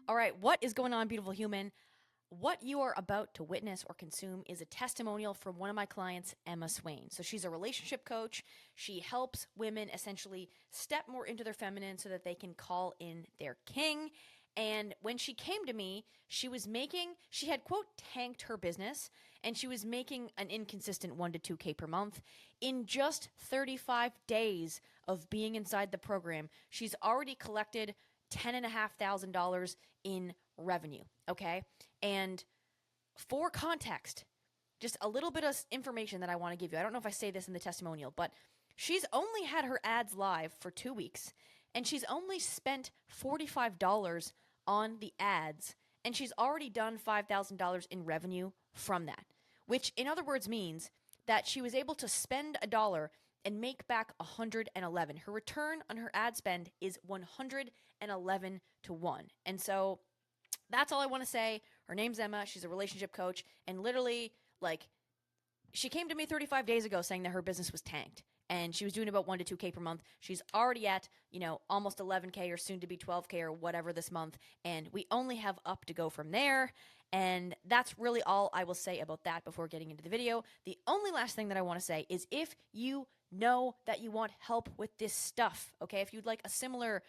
All right, what is going on, beautiful human? What you are about to witness or consume is a testimonial from one of my clients, Emma Swain. So she's a relationship coach. She helps women essentially step more into their feminine so that they can call in their king. And when she came to me, she had, quote, tanked her business and she was making an inconsistent 1 to 2K per month. In just 35 days of being inside the program, she's already collected $10,500 in revenue. Okay. And for context, just a little bit of information that I want to give you. I don't know if I say this in the testimonial, but she's only had her ads live for 2 weeks and she's only spent $45 on the ads and she's already done $5,000 in revenue from that, which in other words means that she was able to spend a dollar and make back 111. Her return on her ad spend is 111 to 1. And so that's all I want to say. Her name's Emma. She's a relationship coach. And literally, like, she came to me 35 days ago saying that her business was tanked. And she was doing about 1 to 2K per month. She's already at, almost 11K or soon to be 12K or whatever this month. And we only have up to go from there. And that's really all I will say about that before getting into the video. The only last thing that I want to say is if you know that you want help with this stuff, okay, if you'd like a similar,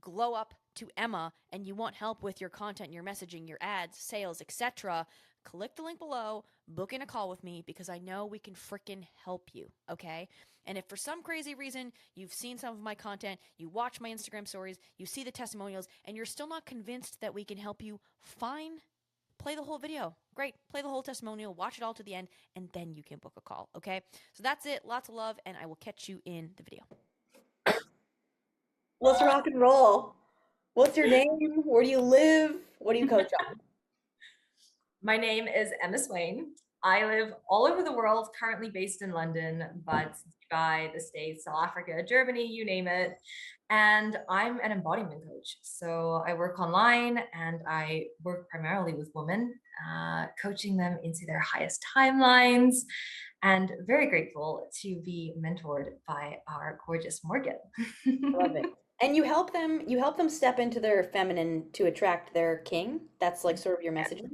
glow up to Emma and you want help with your content, your messaging, your ads, sales, etc., click the link below, book in a call with me because I know we can freaking help you, okay? And if for some crazy reason you've seen some of my content, you watch my Instagram stories, you see the testimonials, and you're still not convinced that we can help you, fine, play the whole video. Great, play the whole testimonial, watch it all to the end, and then you can book a call, okay? So that's it, lots of love, and I will catch you in the video. Let's rock and roll. What's your name? Where do you live? What do you coach on? My name is Emma Swain. I live all over the world, currently based in London, but Dubai, the States, South Africa, Germany, you name it. And I'm an embodiment coach. So I work online and I work primarily with women, coaching them into their highest timelines. And very grateful to be mentored by our gorgeous Morgan. Love it. And you help them step into their feminine to attract their king. That's like sort of your messaging.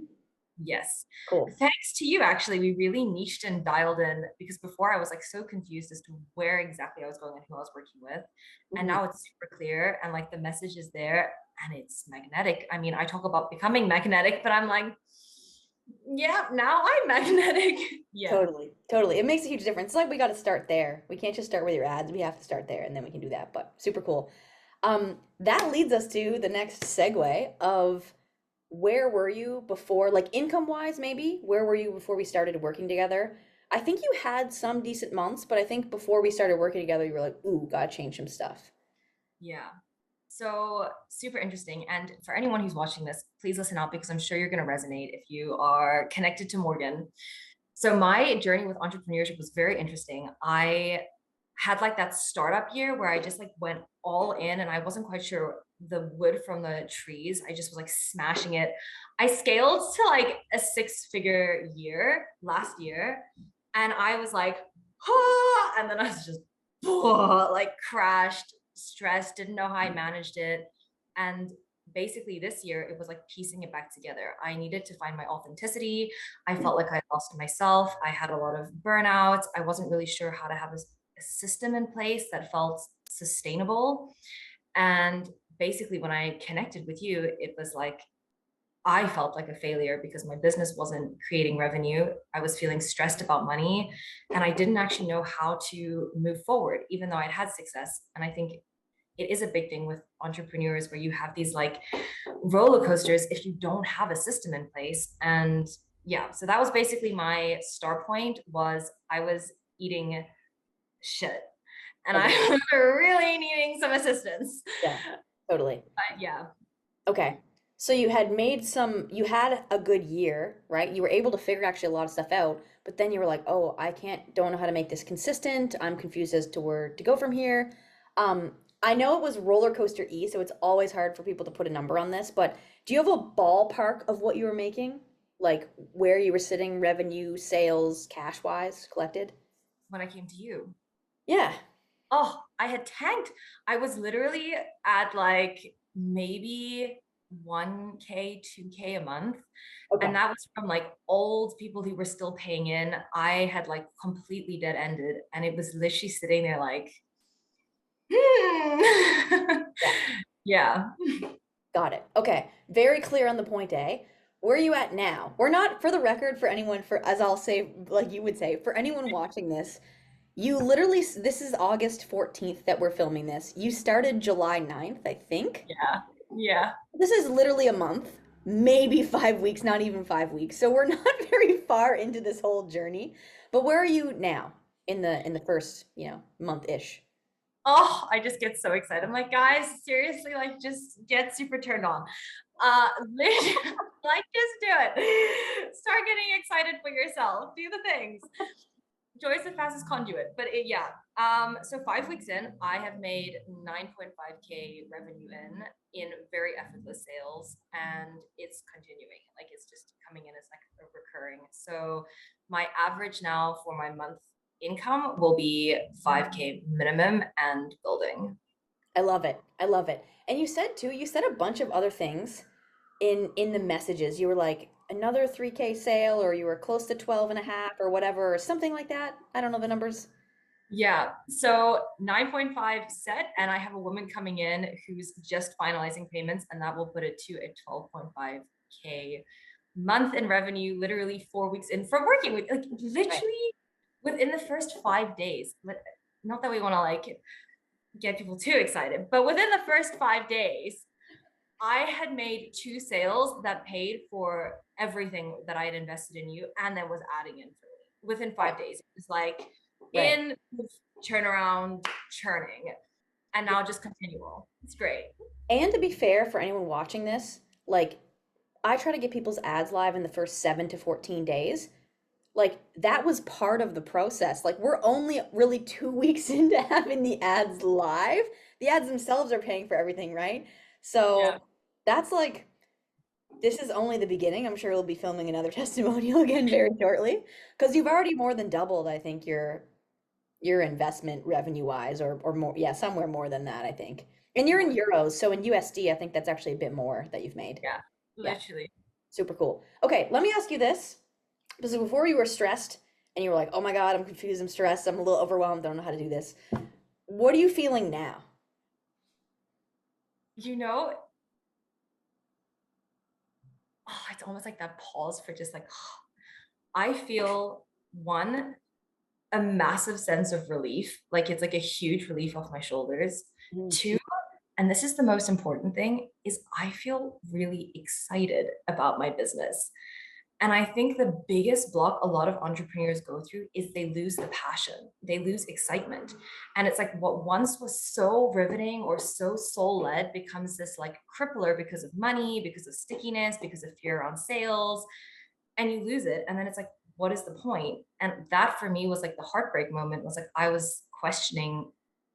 Yes. Cool. Thanks to you, actually, we really niched and dialed in because before I was like so confused as to where exactly I was going and who I was working with. And Mhm. now it's super clear and like the message is there and it's magnetic. I mean, I talk about becoming magnetic, but I'm like, yeah, now I'm magnetic. Yeah. Totally. Totally. It makes a huge difference. It's like we got to start there. We can't just start with your ads. We have to start there and then we can do that. But super cool. That leads us to the next segue of where were you before, like income wise, maybe? Where were you before we started working together? I think you had some decent months, but I think before we started working together, you were like, ooh, gotta change some stuff. Yeah. So super interesting. And for anyone who's watching this, please listen out because I'm sure you're going to resonate if you are connected to Morgan. So my journey with entrepreneurship was very interesting. I had like that startup year where I just like went all in and I wasn't quite sure the wood from the trees. I just was like smashing it. I scaled to like a 6-figure year last year and I was like, ah, and then I was just like crashed, stressed, didn't know how I managed it. And basically this year it was like piecing it back together. I needed to find my authenticity. I felt like I lost myself. I had a lot of burnout. I wasn't really sure how to have a system in place that felt sustainable. And basically when I connected with you, it was like I felt like a failure because my business wasn't creating revenue. I was feeling stressed about money and I didn't actually know how to move forward, even though I'd had success. And I think it is a big thing with entrepreneurs where you have these like roller coasters if you don't have a system in place. And yeah, so that was basically my start point was I was eating shit and I Okay. was really needing some assistance. Yeah, totally. But yeah. Okay. So you had a good year, right? You were able to figure actually a lot of stuff out, but then you were like, oh, don't know how to make this consistent. I'm confused as to where to go from here. I know it was roller coaster E, so it's always hard for people to put a number on this, but do you have a ballpark of what you were making? Like where you were sitting, revenue, sales, cash wise, collected? When I came to you, Yeah. oh, I had tanked. I was literally at like maybe 1K, 2K a month. Okay. And that was from like old people who were still paying in. I had like completely dead ended. And it was literally sitting there like, hmm. Yeah. Yeah. Got it. Okay. Very clear on the point A. Where are you at now? We're not, for the record, for anyone, for as I'll say, like you would say, for anyone watching this, you literally, this is August 14th that we're filming this. You started July 9th, I think. Yeah. Yeah. This is literally a month, maybe 5 weeks, not even 5 weeks. So we're not very far into this whole journey. But where are you now in the first, month-ish? Oh, I just get so excited. I'm like, guys, seriously, like just get super turned on. Literally, like just do it. Start getting excited for yourself. Do the things. Joy is the fastest conduit, but yeah. So 5 weeks in, I have made 9.5K revenue in very effortless sales, and it's continuing. Like it's just coming in as like a recurring. So my average now for my month income will be 5K minimum and building. I love it. I love it. And you said too, you said a bunch of other things in the messages. You were like another 3K sale, or you were close to 12 and a half or whatever, or something like that. I don't know the numbers. Yeah. So 9.5 set, and I have a woman coming in who's just finalizing payments, and that will put it to a 12.5K month in revenue, literally 4 weeks in from working with, like Right. literally within the first 5 days. Not that we want to like get people too excited, but within the first 5 days, I had made 2 sales that paid for everything that I had invested in you and then was adding in for me within Right. 5 days. It was like Right. in turnaround churning and Yeah. now just continual. It's great. And to be fair, for anyone watching this, like I try to get people's ads live in the first 7 to 14 days. Like that was part of the process. Like we're only really 2 weeks into having the ads live. The ads themselves are paying for everything, right? Yeah. So that's like this is only the beginning. I'm sure we'll be filming another testimonial again very shortly because you've already more than doubled, I think, your investment revenue wise, or more, yeah, somewhere more than that, I think. And you're in More. euros, so in USD, I think that's actually a bit more that you've made. Yeah. Yeah, Literally. super cool. Okay, let me ask you this. Because before you were stressed and you were like, oh my God, I'm confused, I'm stressed, I'm a little overwhelmed, I don't know how to do this. What are you feeling now? You know, it's almost like that pause for just like I feel one a massive sense of relief. Like it's like a huge relief off my shoulders. Mm. Two, and this is the most important thing, is I feel really excited about my business. And I think the biggest block a lot of entrepreneurs go through is they lose the passion, they lose excitement. And it's like what once was so riveting or so soul led becomes this like crippler because of money, because of stickiness, because of fear on sales, and you lose it. And then it's like, what is the point? And that for me was like the heartbreak moment, was like I was questioning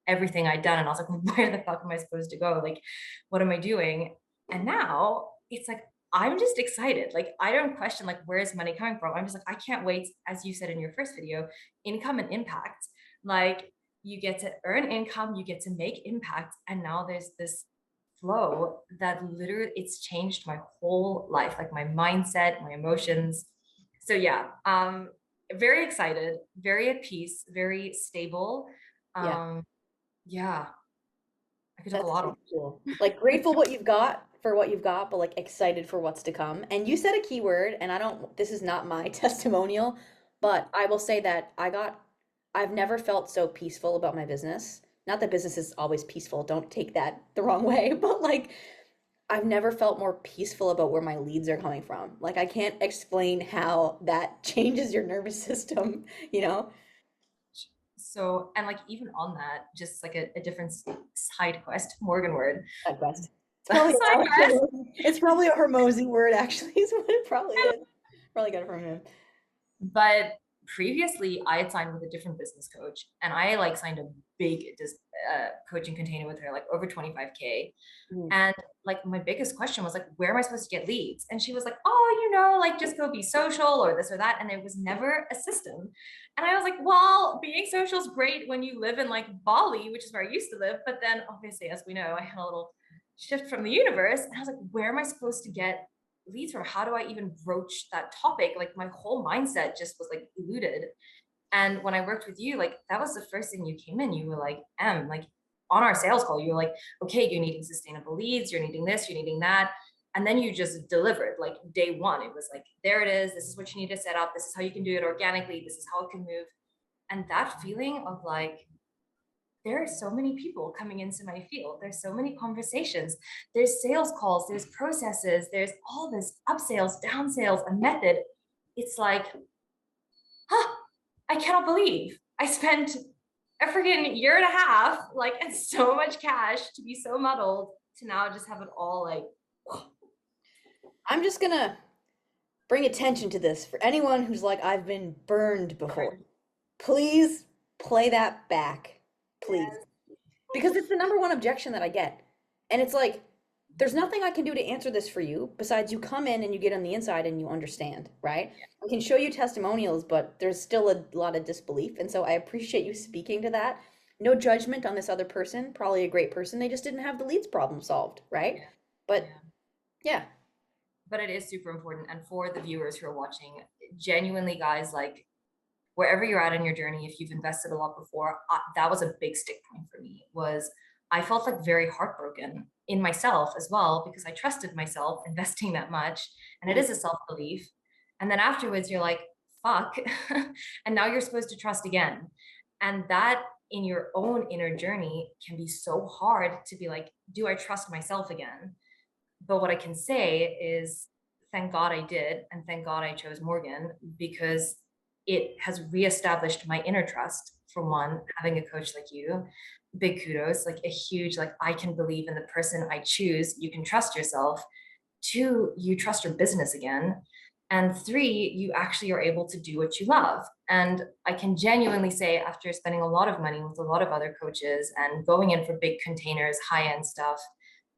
everything I'd done. And I was like, well, where the fuck am I supposed to go? Like, what am I doing? And now it's like, I'm just excited. Like, I don't question like where is money coming from. I'm just like, I can't wait, as you said in your first video, income and impact. Like you get to earn income, you get to make impact. And now there's this flow that literally it's changed my whole life, like my mindset, my emotions. So yeah, very excited, very at peace, very stable. Yeah, um yeah, I could talk a that's lot super of. cool. Like grateful what you've got for what you've got, but like excited for what's to come. And you said a key word, and I don't, this is not my testimonial, but I will say that I've never felt so peaceful about my business. Not that business is always peaceful, don't take that the wrong way, but like I've never felt more peaceful about where my leads are coming from. Like I can't explain how that changes your nervous system, you know? So, and like even on that, just like a different side quest, Morgan word. Side quest. It's probably Side Alex quest. Hormozy. It's probably a Hormozy word, actually, is what it probably is. Probably got it from him. But previously, I had signed with a different business coach, and I like signed a big coaching container with her, like over 25K. Mm. And like my biggest question was like, where am I supposed to get leads? And she was like, oh, you know, like just go be social or this or that. And there was never a system. And I was like, well, being social is great when you live in like Bali, which is where I used to live. But then obviously, as we know, I had a little shift from the universe. And I was like, where am I supposed to get leads from? How do I even broach that topic? Like my whole mindset just was like eluded. And when I worked with you, like that was the first thing you came in. You were like, like on our sales call, you were like, okay, you're needing sustainable leads, you're needing this, you're needing that. And then you just delivered like day one. It was like, there it is. This is what you need to set up. This is how you can do it organically. This is how it can move. And that feeling of like, there are so many people coming into my field. There's so many conversations. There's sales calls, there's processes, there's all this up sales, down sales, a method. It's like, I cannot believe I spent a freaking year and a half, like, and so much cash to be so muddled to now just have it all like. I'm just gonna bring attention to this for anyone who's like, I've been burned before. Please play that back, please. Yes. Because it's the number one objection that I get. And it's like, there's nothing I can do to answer this for you besides you come in and you get on the inside and you understand, right? I can show you testimonials, but there's still a lot of disbelief. And so I appreciate you speaking to that. No judgment on this other person, probably a great person. They just didn't have the leads problem solved, right? Yeah. But yeah. But it is super important. And for the viewers who are watching, genuinely, guys, like wherever you're at in your journey, if you've invested a lot before, that was a big stick point for me. Was I felt like very heartbroken in myself as well, because I trusted myself investing that much, and it is a self-belief. And then afterwards you're like, fuck. And now you're supposed to trust again. And that in your own inner journey can be so hard to be like, do I trust myself again? But what I can say is, thank God I did. And thank God I chose Morgan, because it has reestablished my inner trust. For one, having a coach like you, big kudos, like a huge, like, I can believe in the person I choose. You can trust yourself. Two, you trust your business again. And three, you actually are able to do what you love. And I can genuinely say, after spending a lot of money with a lot of other coaches and going in for big containers, high end stuff,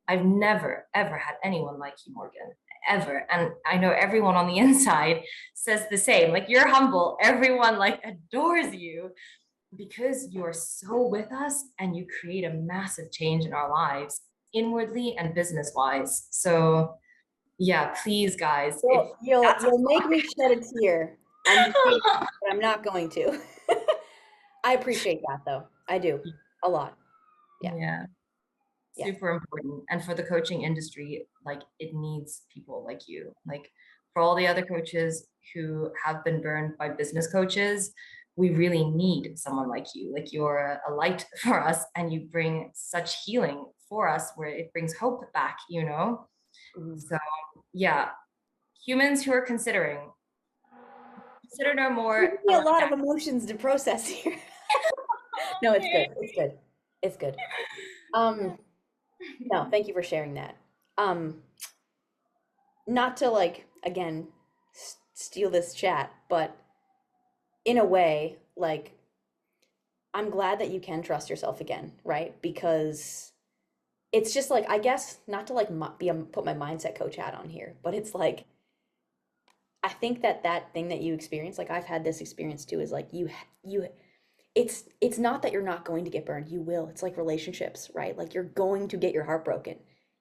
I've never, ever had anyone like you, Morgan, ever. And I know everyone on the inside says the same. Like, you're humble. Everyone like adores you because you're so with us and you create a massive change in our lives, inwardly and business wise. So yeah, please guys, if Well, you'll that's a you'll make me shed a tear. I'm just kidding, but I'm not going to. I appreciate that though. I do. A lot. Yeah. yeah, Yeah. super important. And for the coaching industry, like, it needs people like you. Like, for all the other coaches who have been burned by business coaches, we really need someone like you. Like, you're a light for us, and you bring such healing for us, where it brings hope back, you know? Mhm. So yeah, humans who are considering, consider no more. Gives me a lot of emotions to process here. No, it's good. It's good. It's good. No, thank you for sharing that. Um, Not to like again steal this chat, but in a way, like I'm glad that you can trust yourself again, right? Because it's just like I guess not to like be put my mindset coach hat on here, but it's like I think that that thing that you experience, like I've had this experience too, is like you it's not that you're not going to get burned. You will. It's like relationships, right? Like you're going to get your heart broken.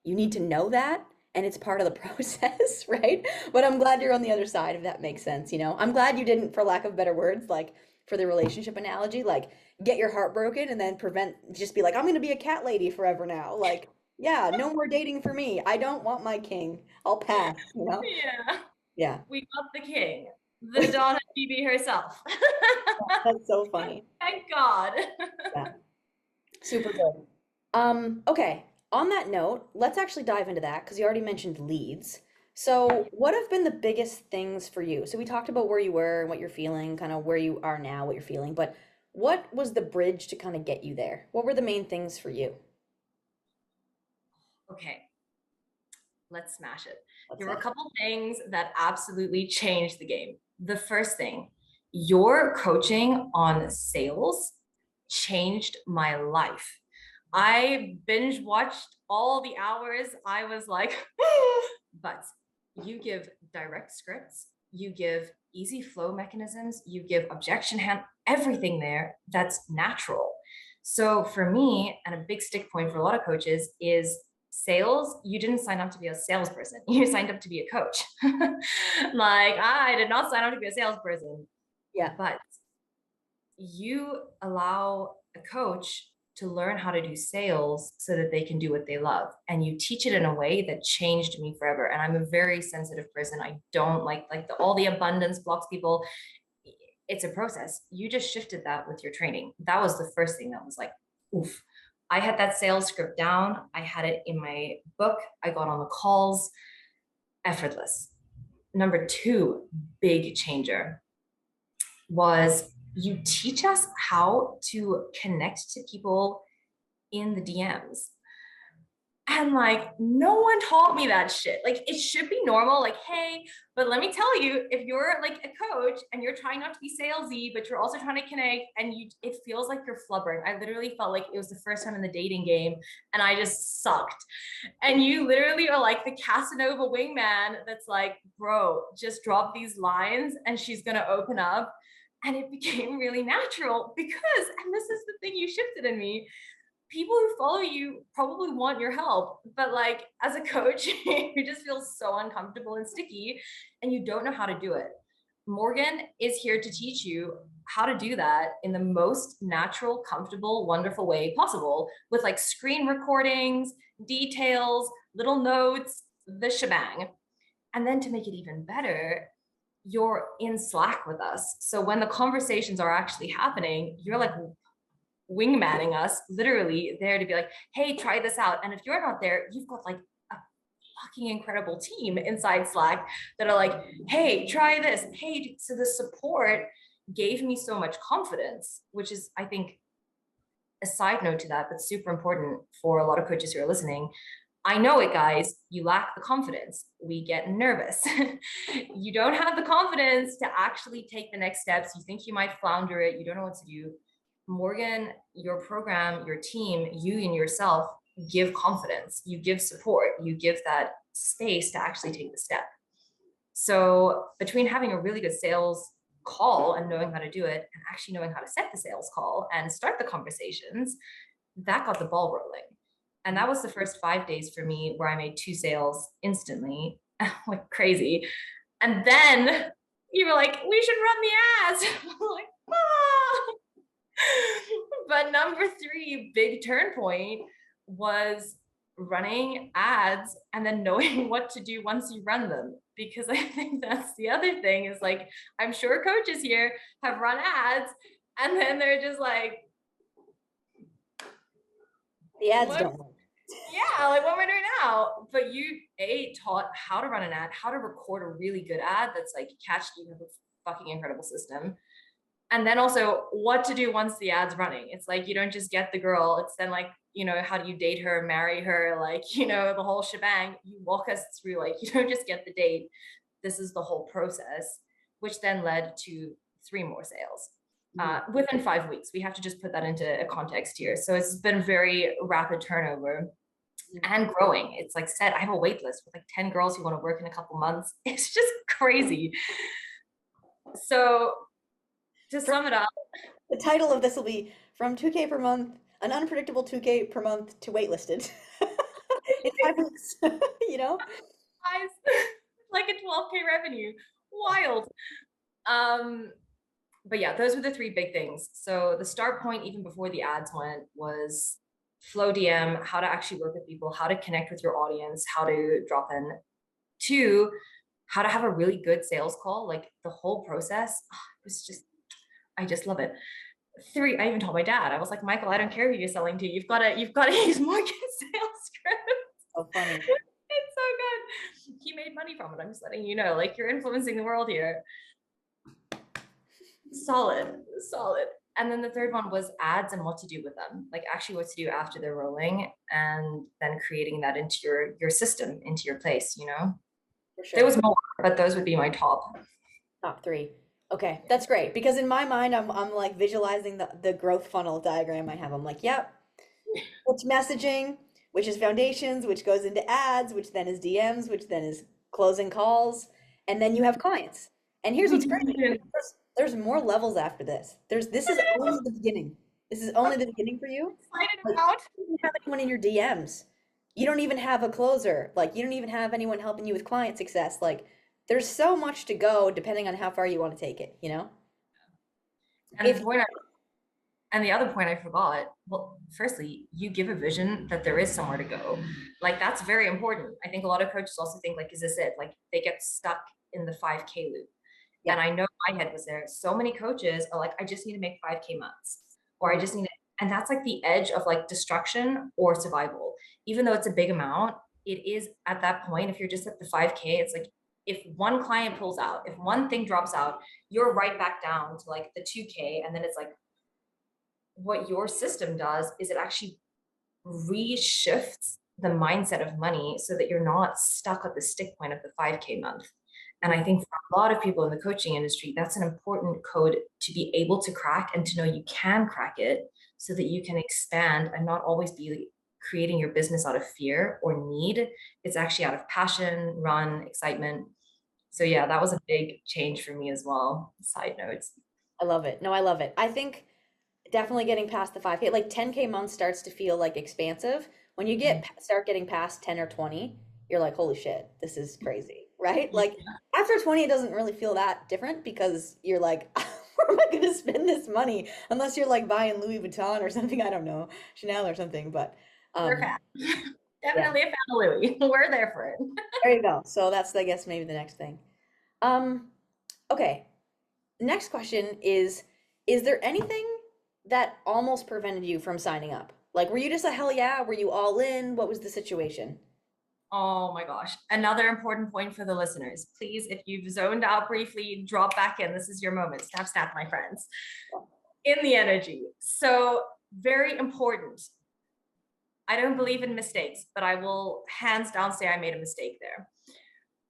You need to know that, and it's part of the process, right? But I'm glad you're on the other side, if that makes sense, you know? I'm glad you didn't, for lack of better words, like for the relationship analogy, like get your heart broken and then just be like, I'm gonna be a cat lady forever now. Like, yeah, no more dating for me. I don't want my king. I'll pass, you know? Yeah, Yeah. we got the king, the Donna Phoebe herself. That's so funny. Thank God. Yeah. Super good. Okay. On that note, let's actually dive into that because you already mentioned leads. So, what have been the biggest things for you? So, we talked about where you were and what you're feeling, kind of where you are now, what you're feeling, but what was the bridge to kind of get you there? What were the main things for you? Okay, let's smash it. What's There were a that? couple things that absolutely changed the game. The first thing, your coaching on sales changed my life. I binge watched all the hours. I was like, but you give direct scripts, you give easy flow mechanisms, you give objection hand, everything there that's natural. So for me, and a big stick point for a lot of coaches is sales, you didn't sign up to be a salesperson. You signed up to be a coach. Like, I did not sign up to be a salesperson, Yeah. but you allow a coach to learn how to do sales so that they can do what they love. And you teach it in a way that changed me forever. And I'm a very sensitive person. I don't like all the abundance blocks people. It's a process. You just shifted that with your training. That was the first thing that was like, oof. I had that sales script down. I had it in my book. I got on the calls, effortless. Number two, big changer was you teach us how to connect to people in the DMs. And like, no one taught me that shit. Like, it should be normal. Like, hey, but let me tell you, if you're like a coach and you're trying not to be salesy, but you're also trying to connect, and it feels like you're flubbering. I literally felt like it was the first time in the dating game and I just sucked. And you literally are like the Casanova wingman that's like, bro, just drop these lines and she's going to open up. And it became really natural because, and this is the thing you shifted in me, people who follow you probably want your help, but like as a coach, you just feel so uncomfortable and sticky and you don't know how to do it. Morgan is here to teach you how to do that in the most natural, comfortable, wonderful way possible with like screen recordings, details, little notes, the shebang. And then to make it even better, you're in Slack with us. So when the conversations are actually happening, you're like wingmanning us, literally there to be like, hey, try this out. And if you're not there, you've got like a fucking incredible team inside Slack that are like, hey, try this. Hey, so the support gave me so much confidence, which is, I think, a side note to that, but super important for a lot of coaches who are listening. I know it, guys. You lack the confidence. We get nervous. You don't have the confidence to actually take the next steps. You think you might flounder it. You don't know what to do. Morgan, your program, your team, you and yourself give confidence, you give support, you give that space to actually take the step. So between having a really good sales call and knowing how to do it and actually knowing how to set the sales call and start the conversations, that got the ball rolling. And that was the first 5 days for me where I made 2 sales instantly, like crazy. And then you were like, we should run the ads. I'm like, ah. But number 3 big turn point was running ads and then knowing what to do once you run them. Because I think that's the other thing is like, I'm sure coaches here have run ads and then they're just like, The ads what? don't work. Yeah, like what am I doing now? But you taught how to run an ad, how to record a really good ad that's like catchy. You have a fucking incredible system. And then also what to do once the ad's running. It's like, you don't just get the girl. It's then like, you know, how do you date her, marry her? Like, you know, the whole shebang. You walk us through, like, you don't just get the date. This is the whole process, which then led to 3 more sales within 5 weeks. We have to just put that into a context here. So it's been very rapid turnover and growing. It's like said, I have a wait list with like 10 girls who want to work in a couple months. It's just crazy. So to sum it up, The title of this will be From 2K per month, an unpredictable 2K per month to waitlisted. In 5 weeks, you know? like a 12K revenue. Wild. But yeah, those were the 3 big things. So the start point, even before the ads went, was flow DM, how to actually work with people, how to connect with your audience, how to drop in. 2, how to have a really good sales call. Like the whole process was just, I just love it. 3, I even told my dad, I was like, Michael, I don't care who you're selling to. You've got to use Morgan's sales script. So funny. It's so good. He made money from it. I'm just letting you know, like you're influencing the world here. Solid. And then the 3rd one was ads and what to do with them, like actually what to do after they're rolling, and then creating that into your system, into your place, you know. For sure. There was more, but those would be my top 3. Okay, that's great because in my mind, I'm like visualizing the growth funnel diagram I have. I'm like, yep, which messaging, which is foundations, which goes into ads, which then is DMs, which then is closing calls, and then you have clients. And here's what's great. There's more levels after this. This is only the beginning. This is only the beginning for you. excited Like, about. you don't have anyone in your DMs. you don't even have a closer. Like you don't even have anyone helping you with client success. Like there's so much to go depending on how far you want to take it, you know? And If the point and the other point I forgot, well, firstly, you give a vision that there is somewhere to go. Like that's very important. I think a lot of coaches also think like, is this it? Like they get stuck in the 5K loop. yeah. And I know my head was there. So many coaches are like, I just need to make 5K months, or I just need to, and that's like the edge of like destruction or survival. Even though it's a big amount, it is at that point, if you're just at the 5K, it's like if one client pulls out, if one thing drops out, you're right back down to like the 2K. And then it's like what your system does is it actually reshifts the mindset of money so that you're not stuck at the stick point of the 5K month. And I think for a lot of people in the coaching industry, that's an important code to be able to crack and to know you can crack it so that you can expand and not always be creating your business out of fear or need. It's actually out of passion, run, excitement. So yeah, that was a big change for me as well. Side notes. I love it. No, I love it. I think definitely getting past the 5K, like 10K month starts to feel like expansive. When you start getting past 10 or 20, you're like, holy shit, this is crazy, right? Yeah. Like after 20, it doesn't really feel that different because you're like, where am I going to spend this money? Unless you're like buying Louis Vuitton or something, I don't know, Chanel or something. But We're a um, fan. yeah, Definitely a fan of Louis. We're there for it. there you go. So that's, I guess, maybe the next thing. Um, okay. Next question is there anything that almost prevented you from signing up? Like, were you just a hell yeah? Were you all in? What was the situation? Oh my gosh. Another important point for the listeners. Please, if you've zoned out briefly, drop back in. This is your moment. Snap, snap, my friends. In the energy. So, very important. I don't believe in mistakes, but I will hands down say I made a mistake there.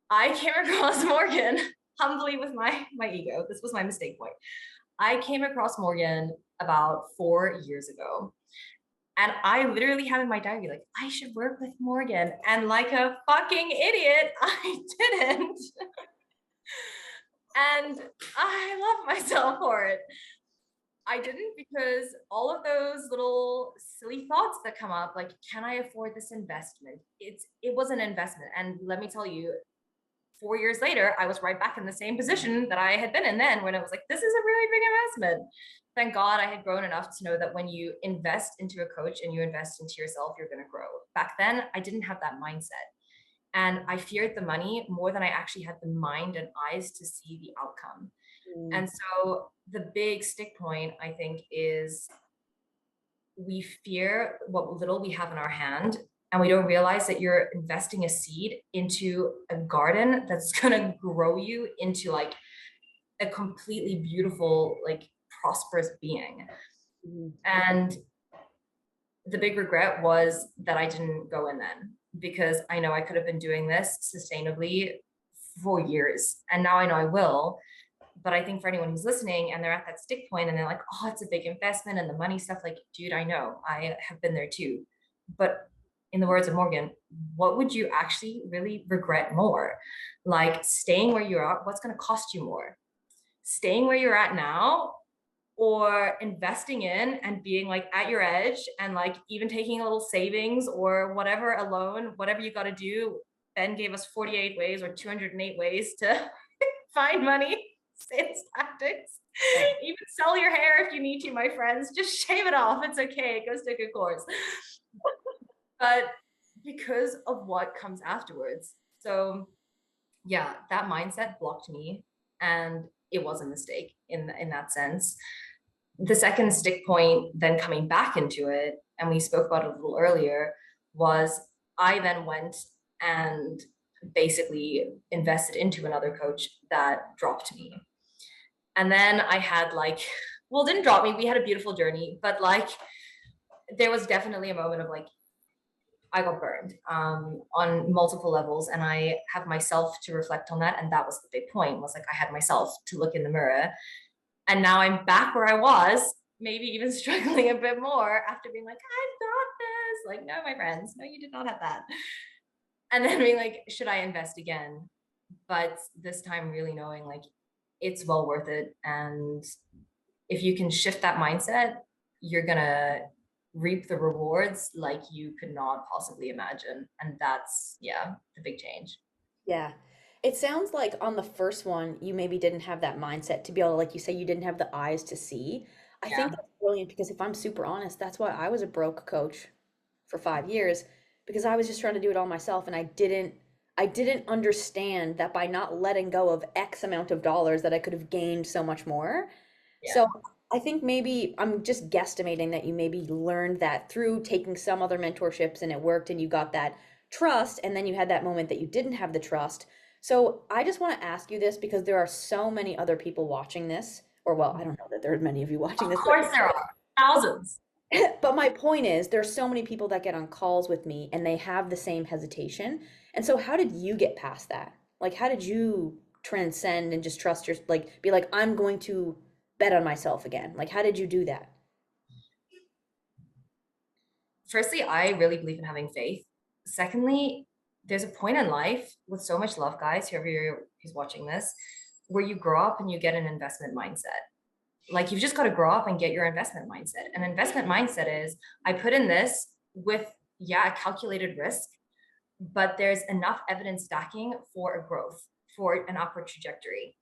I came across Morgan humbly with my ego. This was my mistake point. I came across Morgan about 4 years ago. And I literally have in my diary, like, I should work with Morgan. And like a fucking idiot, I didn't. And I love myself for it. I didn't because all of those little silly thoughts that come up, like, can I afford this investment? It was an investment. And let me tell you, 4 years later, I was right back in the same position that I had been in then when it was like, this is a really big investment. Thank God I had grown enough to know that when you invest into a coach and you invest into yourself, you're going to grow. Back then, I didn't have that mindset. And I feared the money more than I actually had the mind and eyes to see the outcome. Mm, And so the big stick point, I think, is we fear what little we have in our hand, and we don't realize that you're investing a seed into a garden that's going to grow you into like a completely beautiful, like prosperous being. mm, And the big regret was that I didn't go in then, because I know I could have been doing this sustainably for years, and now I know I will. But I think for anyone who's listening and they're at that stick point and they're like, oh, it's a big investment and the money stuff, like, dude, I know, I have been there too. But in the words of Morgan, what would you actually really regret more? Like staying where you're at, what's going to cost you more? Staying where you're at now, or investing in and being like at your edge and like even taking a little savings or whatever, a loan, whatever you got to do. Ben gave us 48 ways or 208 ways to find money, sales tactics. right. Even sell your hair if you need to, my friends. Just shave it off. It's okay. It goes to a good course. But because of what comes afterwards. So yeah, that mindset blocked me, and it was a mistake in that sense. The second stick point, then coming back into it, and we spoke about it a little earlier, was I then went and basically invested into another coach that dropped me. And then I had like, well, didn't drop me. We had a beautiful journey, but like, there was definitely a moment of like, I got burned on multiple levels, and I have myself to reflect on that. And that was the big point, was like, I had myself to look in the mirror. And now I'm back where I was, maybe even struggling a bit more after being like, I've got this. Like, no, my friends, no, you did not have that. And then being like, should I invest again? But this time really knowing like it's well worth it. And if you can shift that mindset, you're gonna reap the rewards like you could not possibly imagine. And that's, yeah, the big change. Yeah. It sounds like on the first one, you maybe didn't have that mindset to be able to, like you say, you didn't have the eyes to see. I think Yeah. that's brilliant because if I'm super honest, that's why I was a broke coach for 5 years because I was just trying to do it all myself and I didn't understand that by not letting go of X amount of dollars that I could have gained so much more. So Yeah. I think maybe I'm just guesstimating that you maybe learned that through taking some other mentorships and it worked and you got that trust and then you had that moment that you didn't have the trust. So I just want to ask you this because there are so many other people watching this, or well, I don't know that there are many of you watching Of this, course there are thousands. but my point is there's so many people that get on calls with me and they have the same hesitation. And so how did you get past that? Like how did you transcend and just trust your like be like I'm going to bet on myself again? Like how did you do that? Firstly, I really believe in having faith. Secondly, there's a point in life with so much love, guys, who's watching this, where you grow up and you get an investment mindset. Like you've just got to grow up and get your investment mindset. An investment mindset is I put in this with, yeah, a calculated risk, but there's enough evidence stacking for a growth, for an upward trajectory.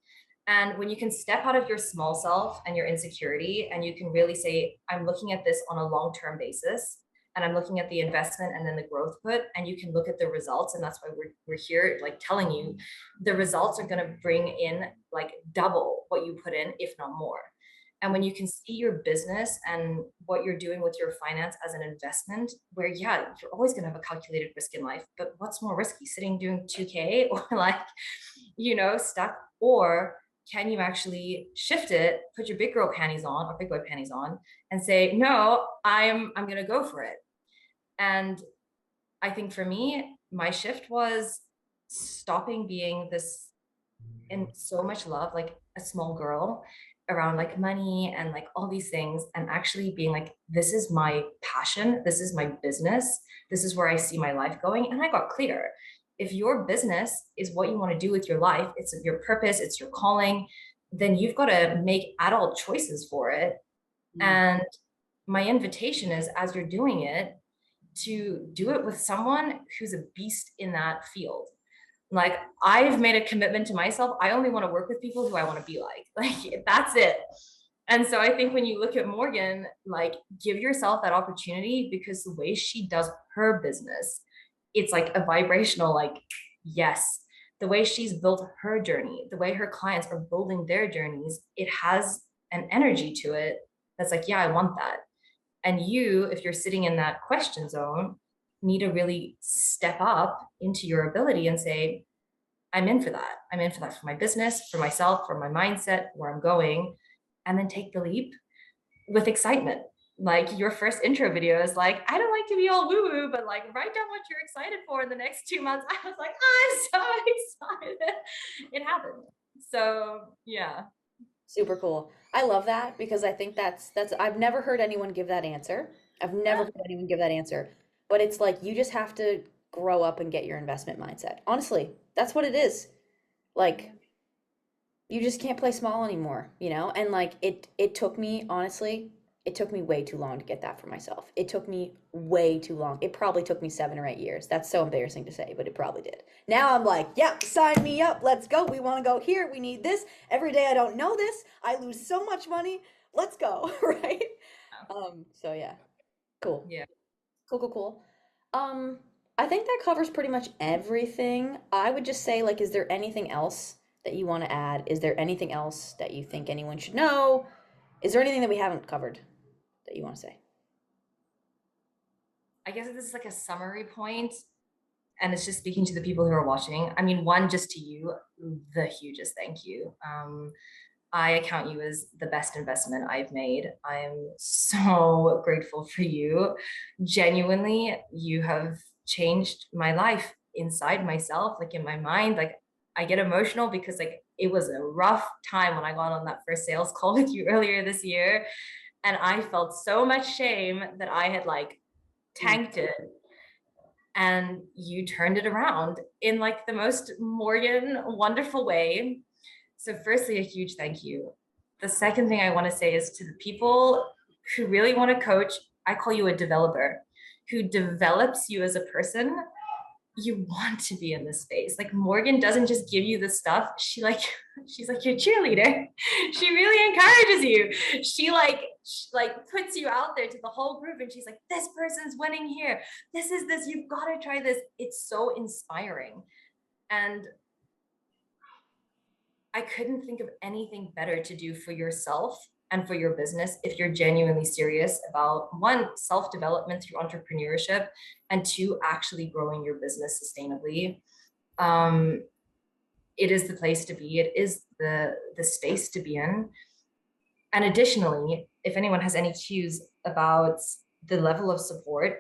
And when you can step out of your small self and your insecurity, and you can really say, I'm looking at this on a long term basis, and I'm looking at the investment and then the growth put, and you can look at the results. And that's why we're here, like telling you the results are going to bring in like double what you put in, if not more. And when you can see your business and what you're doing with your finance as an investment, where, yeah, you're always going to have a calculated risk in life, but what's more risky, sitting doing 2K or like, stuck? Or can you actually shift it, put your big girl panties on or big boy panties on and say, no, I'm going to go for it. And I think for me, my shift was stopping being this in so much love, like a small girl around like money and like all these things, and actually being like, this is my passion, this is my business, this is where I see my life going. And I got clear. If your business is what you want to do with your life, it's your purpose, it's your calling, then you've got to make adult choices for it. Mm. And my invitation is, as you're doing it, to do it with someone who's a beast in that field. Like I've made a commitment to myself. I only want to work with people who I want to be like. Like that's it. And so I think when you look at Morgan, like give yourself that opportunity, because the way she does her business, it's like a vibrational, like, yes. The way she's built her journey, the way her clients are building their journeys, it has an energy to it that's like, yeah, I want that. And you, if you're sitting in that question zone, need to really step up into your ability and say, I'm in for that. I'm in for that for my business, for myself, for my mindset, where I'm going, and then take the leap with excitement. Like your first intro video is like, I don't like to be all woo woo, but like write down what you're excited for in the next 2 months. I was like, I'm so excited. It happened. So yeah. Super cool. I love that because I think that's I've never heard anyone give that answer. I've never heard anyone give that answer. But it's like you just have to grow up and get your investment mindset. Honestly, that's what it is. Like you just can't play small anymore, you know? And like it took me, honestly, it took me way too long to get that for myself. It took me way too long. It probably took me 7 or 8 years. That's so embarrassing to say, but it probably did. Now I'm like, yep, sign me up. Let's go. We want to go here. We need this. Every day I don't know this. I lose so much money. Let's go, right? So yeah. Cool. Yeah. Cool, cool, cool. Um, I think that covers pretty much everything. I would just say, like, is there anything else that you want to add? Is there anything else that you think anyone should know? Is there anything that we haven't covered that you want to say? I guess this is like a summary point, and it's just speaking to the people who are watching. I mean, one, just to you, the hugest thank you. I account you as the best investment I've made. I'm so grateful for you. Genuinely, you have changed my life inside myself, like in my mind. Like I get emotional because like it was a rough time when I got on that first sales call with you earlier this year. And I felt so much shame that I had like Mm. tanked it, and you turned it around in like the most Morgan wonderful way. So firstly, a huge thank you. The second thing I want to say is to the people who really want to coach I call you a developer who develops you as a person, you want to be in this space. Like Morgan doesn't just give you the stuff. She's like your cheerleader. She really encourages you. She puts you out there to the whole group and she's like, this person's winning here. This is this, you've got to try this. It's so inspiring. And I couldn't think of anything better to do for yourself and for your business if you're genuinely serious about one, self-development through entrepreneurship, and two, actually growing your business sustainably. Um, it is the place to be. It is the space to be in. And additionally, if anyone has any cues about the level of support,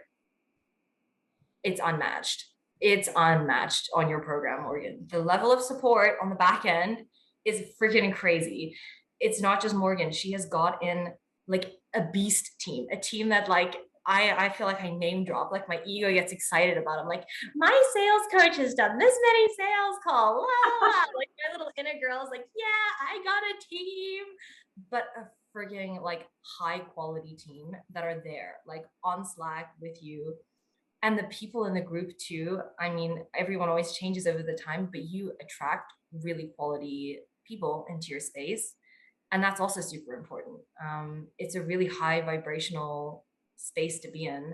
it's unmatched. It's unmatched on your program, Morgan. The level of support on the back end is freaking crazy. It's not just Morgan. She has got in like a beast team, a team that like I feel like I name drop, like my ego gets excited about. I'm like, my sales coach has done this many sales calls. La, la, la. Like my little inner girl is like, yeah, I got a team, but a frigging like high quality team that are there, like on Slack with you. And the people in the group too. I mean, everyone always changes over the time, but you attract really quality people into your space. And that's also super important. It's a really high vibrational space to be in,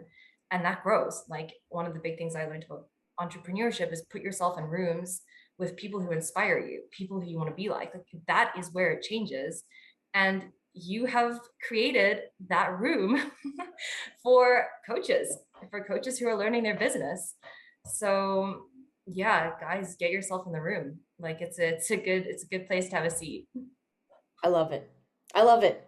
and that grows. Like one of the big things I learned about entrepreneurship is put yourself in rooms with people who inspire you, people who you want to be like that is where it changes. And you have created that room for coaches who are learning their business. So yeah, guys, get yourself in the room. Like it's a good place to have a seat. I love it. I love it.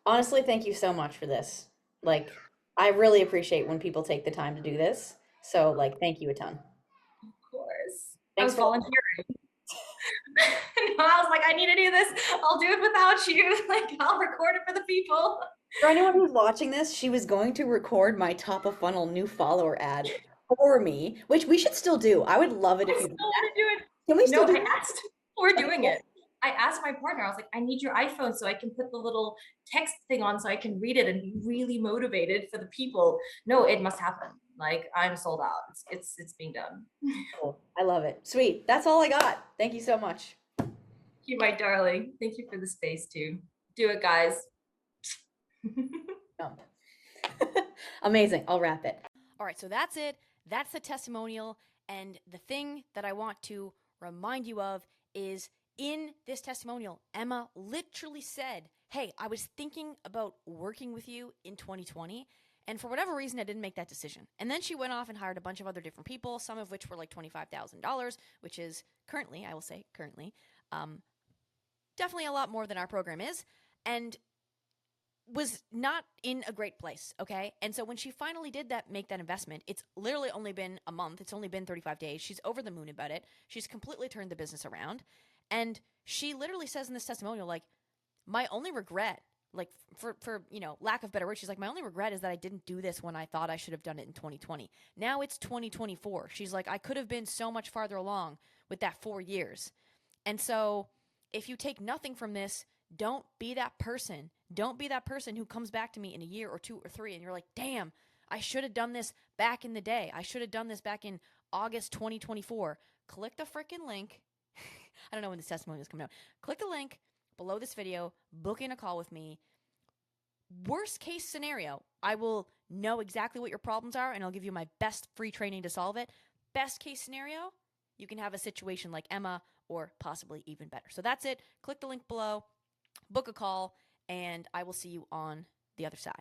Honestly, thank you so much for this. Like, I really appreciate when people take the time to do this. So, like, thank you a ton. Of course. I Thanks was for volunteering. And I was like, I need to do this. I'll do it without you. Like, I'll record it for the people. for anyone who's watching this, she was going to record my top of funnel new follower ad for me, which we should still do. I would love it I if you still did want that. to do it. Can we No, still do I that? asked. We're Okay, doing cool. it. I asked my partner, I was like, I need your iPhone so I can put the little text thing on so I can read it and be really motivated for the people. No, it must happen. Like I'm sold out. It's being done. Cool. I love it. Sweet. That's all I got. Thank you so much. You, my darling. Thank you for the space too. Do it, guys. Jump. Amazing. I'll wrap it. All right, so that's it. That's the testimonial. And the thing that I want to remind you of is in this testimonial, Emma literally said, hey, I was thinking about working with you in 2020. And for whatever reason, I didn't make that decision. And then she went off and hired a bunch of other different people, some of which were like $25,000, which is currently, I will say, definitely a lot more than our program is. And was not in a great place, okay? And so when she finally did make that investment, it's literally only been a month. It's only been 35 days. She's over the moon about it. She's completely turned the business around. And she literally says in this testimonial, like, my only regret, like for lack of better words, she's like, my only regret is that I didn't do this when I thought I should have done it in 2020. Now it's 2024. She's like, I could have been so much farther along with that 4 years. And so if you take nothing from this, don't be that person. Don't be that person who comes back to me in a year or 2 or 3 and you're like, damn, I should have done this back in the day. I should have done this back in August 2024. Click the freaking link. I don't know when this testimony is coming out. Click the link below this video. Book in a call with me. Worst case scenario, I will know exactly what your problems are and I'll give you my best free training to solve it. Best case scenario, you can have a situation like Emma or possibly even better. So that's it. Click the link below. Book a call, and I will see you on the other side.